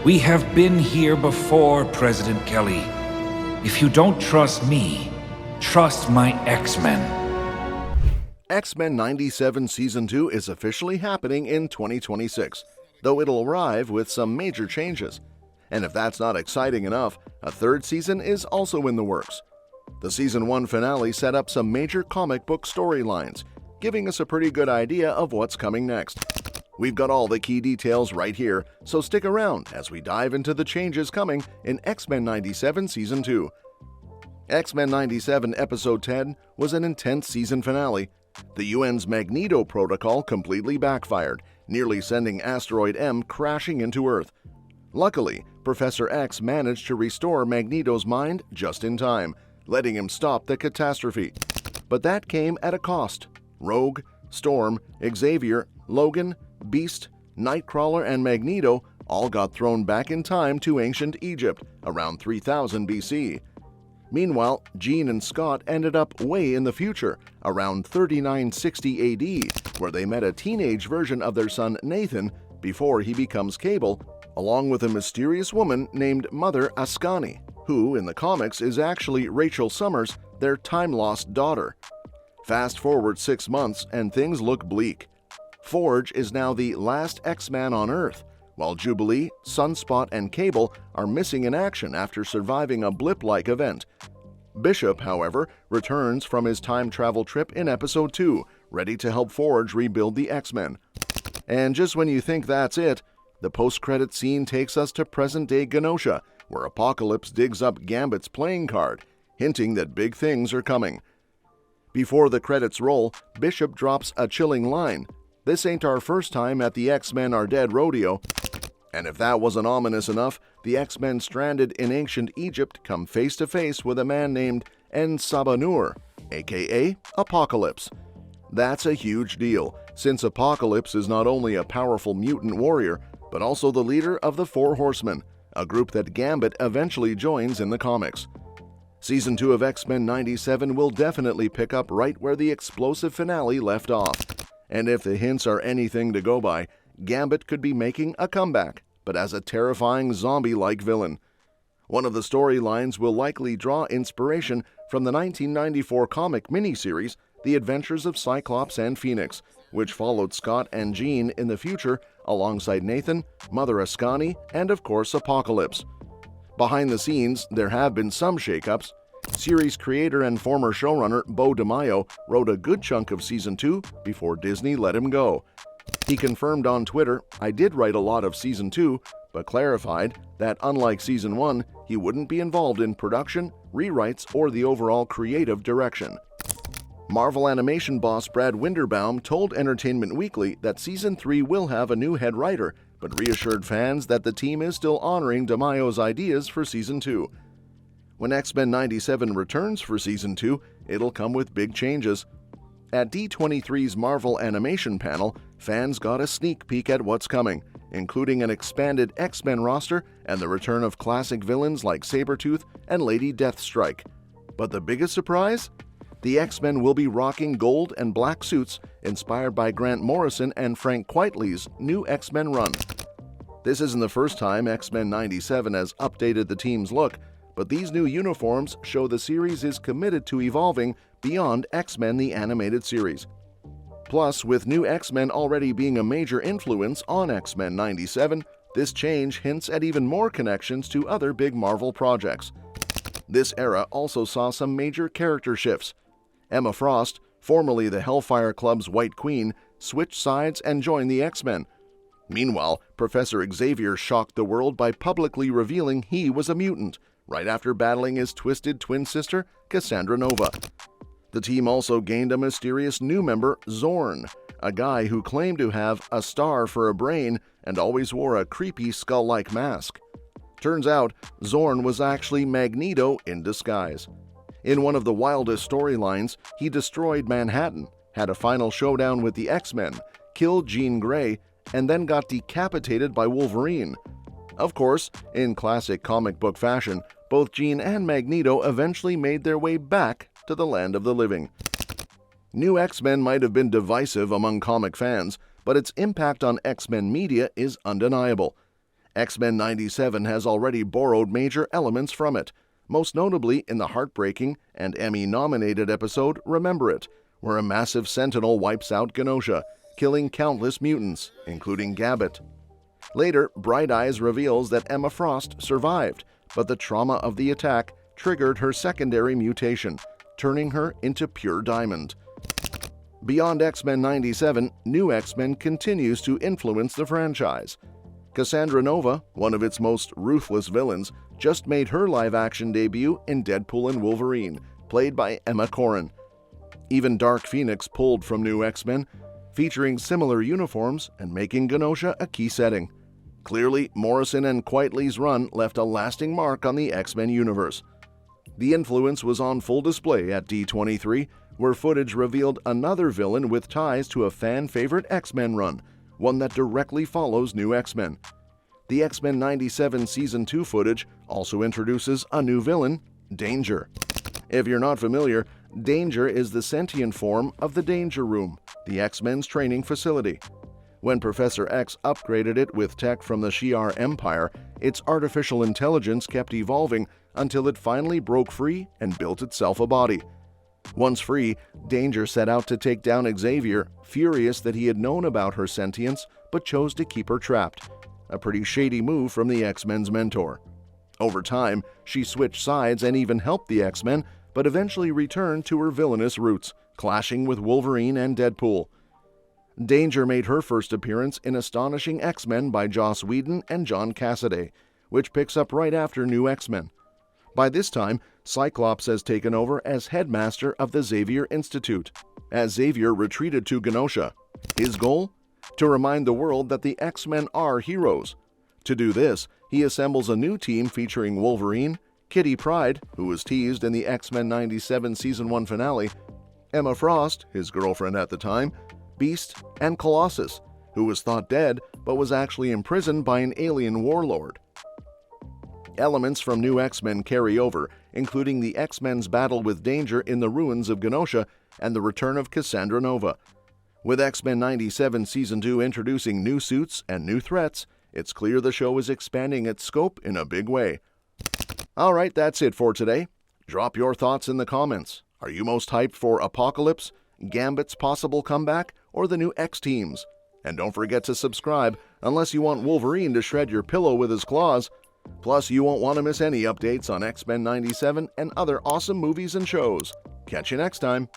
We have been here before, President Kelly. If you don't trust me, trust my X-Men. X-Men 97 Season 2 is officially happening in 2026, though it'll arrive with some major changes. And if that's not exciting enough, a third season is also in the works. The Season 1 finale set up some major comic book storylines, giving us a pretty good idea of what's coming next. We've got all the key details right here, so stick around as we dive into the changes coming in X-Men 97 Season 2. X-Men 97 Episode 10 was an intense season finale. The UN's Magneto protocol completely backfired, nearly sending Asteroid M crashing into Earth. Luckily, Professor X managed to restore Magneto's mind just in time, letting him stop the catastrophe. But that came at a cost. Rogue, Storm, Xavier, Logan, Beast, Nightcrawler, and Magneto all got thrown back in time to ancient Egypt around 3000 BC. Meanwhile, Jean and Scott ended up way in the future, around 3960 AD, where they met a teenage version of their son Nathan before he becomes Cable, along with a mysterious woman named Mother Ascani, who in the comics is actually Rachel Summers, their time-lost daughter. Fast forward 6 months and things look bleak. Forge is now the last X-Man on Earth, while Jubilee, Sunspot, and Cable are missing in action after surviving a blip-like event. Bishop, however, returns from his time travel trip in Episode 2, ready to help Forge rebuild the X-Men. And just when you think that's it, the post-credit scene takes us to present-day Genosha, where Apocalypse digs up Gambit's playing card, hinting that big things are coming. Before the credits roll, Bishop drops a chilling line. "This ain't our first time at the X-Men Are Dead rodeo." And if that wasn't ominous enough, the X-Men stranded in ancient Egypt come face to face with a man named En-Sabah-Nur, aka Apocalypse. That's a huge deal, since Apocalypse is not only a powerful mutant warrior, but also the leader of the Four Horsemen, a group that Gambit eventually joins in the comics. Season 2 of X-Men 97 will definitely pick up right where the explosive finale left off. And if the hints are anything to go by, Gambit could be making a comeback, but as a terrifying zombie-like villain. One of the storylines will likely draw inspiration from the 1994 comic miniseries The Adventures of Cyclops and Phoenix, which followed Scott and Jean in the future alongside Nathan, Mother Ascani, and of course Apocalypse. Behind the scenes, there have been some shakeups. Series creator and former showrunner Beau DeMaio wrote a good chunk of Season 2 before Disney let him go. He confirmed on Twitter, "I did write a lot of Season 2, but clarified that unlike Season 1, he wouldn't be involved in production, rewrites, or the overall creative direction." Marvel Animation boss Brad Winderbaum told Entertainment Weekly that Season 3 will have a new head writer, but reassured fans that the team is still honoring DeMaio's ideas for Season 2. When X-Men 97 returns for Season 2, it'll come with big changes. At D23's Marvel Animation panel, fans got a sneak peek at what's coming, including an expanded X-Men roster and the return of classic villains like Sabretooth and Lady Deathstrike. But the biggest surprise? The X-Men will be rocking gold and black suits inspired by Grant Morrison and Frank Quitely's new X-Men run. This isn't the first time X-Men 97 has updated the team's look, but these new uniforms show the series is committed to evolving beyond X-Men the Animated Series. Plus, with new X-Men already being a major influence on X-Men 97, this change hints at even more connections to other big Marvel projects. This era also saw some major character shifts. Emma Frost, formerly the Hellfire Club's White Queen, switched sides and joined the X-Men. Meanwhile, Professor Xavier shocked the world by publicly revealing he was a mutant, right after battling his twisted twin sister, Cassandra Nova. The team also gained a mysterious new member, Zorn, a guy who claimed to have a star for a brain and always wore a creepy skull-like mask. Turns out, Zorn was actually Magneto in disguise. In one of the wildest storylines, he destroyed Manhattan, had a final showdown with the X-Men, killed Jean Grey, and then got decapitated by Wolverine. Of course, in classic comic book fashion, both Jean and Magneto eventually made their way back to the land of the living. New X-Men might have been divisive among comic fans, but its impact on X-Men media is undeniable. X-Men 97 has already borrowed major elements from it, most notably in the heartbreaking and Emmy-nominated episode Remember It, where a massive sentinel wipes out Genosha, killing countless mutants, including Gambit. Later, Bright Eyes reveals that Emma Frost survived, but the trauma of the attack triggered her secondary mutation, turning her into pure diamond. Beyond X-Men 97, New X-Men continues to influence the franchise. Cassandra Nova, one of its most ruthless villains, just made her live-action debut in Deadpool and Wolverine, played by Emma Corrin. Even Dark Phoenix pulled from New X-Men, featuring similar uniforms and making Genosha a key setting. Clearly, Morrison and Quitely's run left a lasting mark on the X-Men universe. The influence was on full display at D23, where footage revealed another villain with ties to a fan-favorite X-Men run, one that directly follows New X-Men. The X-Men 97 Season 2 footage also introduces a new villain, Danger. If you're not familiar, Danger is the sentient form of the Danger Room, the X-Men's training facility. When Professor X upgraded it with tech from the Shi'ar Empire, its artificial intelligence kept evolving until it finally broke free and built itself a body. Once free, Danger set out to take down Xavier, furious that he had known about her sentience but chose to keep her trapped. A pretty shady move from the X-Men's mentor. Over time, she switched sides and even helped the X-Men, but eventually returned to her villainous roots, clashing with Wolverine and Deadpool. Danger made her first appearance in Astonishing X-Men by Joss Whedon and John Cassaday, which picks up right after New X-Men. By this time, Cyclops has taken over as headmaster of the Xavier Institute, as Xavier retreated to Genosha. His goal? To remind the world that the X-Men are heroes. To do this, he assembles a new team featuring Wolverine, Kitty Pryde, who was teased in the X-Men 97 Season 1 finale, Emma Frost, his girlfriend at the time, Beast, and Colossus, who was thought dead but was actually imprisoned by an alien warlord. Elements from New X-Men carry over, including the X-Men's battle with Danger in the ruins of Genosha and the return of Cassandra Nova. With X-Men 97 Season 2 introducing new suits and new threats, it's clear the show is expanding its scope in a big way. Alright, that's it for today. Drop your thoughts in the comments. Are you most hyped for Apocalypse, Gambit's possible comeback, or the new X-Teams? And don't forget to subscribe unless you want Wolverine to shred your pillow with his claws. Plus, you won't want to miss any updates on X-Men 97 and other awesome movies and shows. Catch you next time.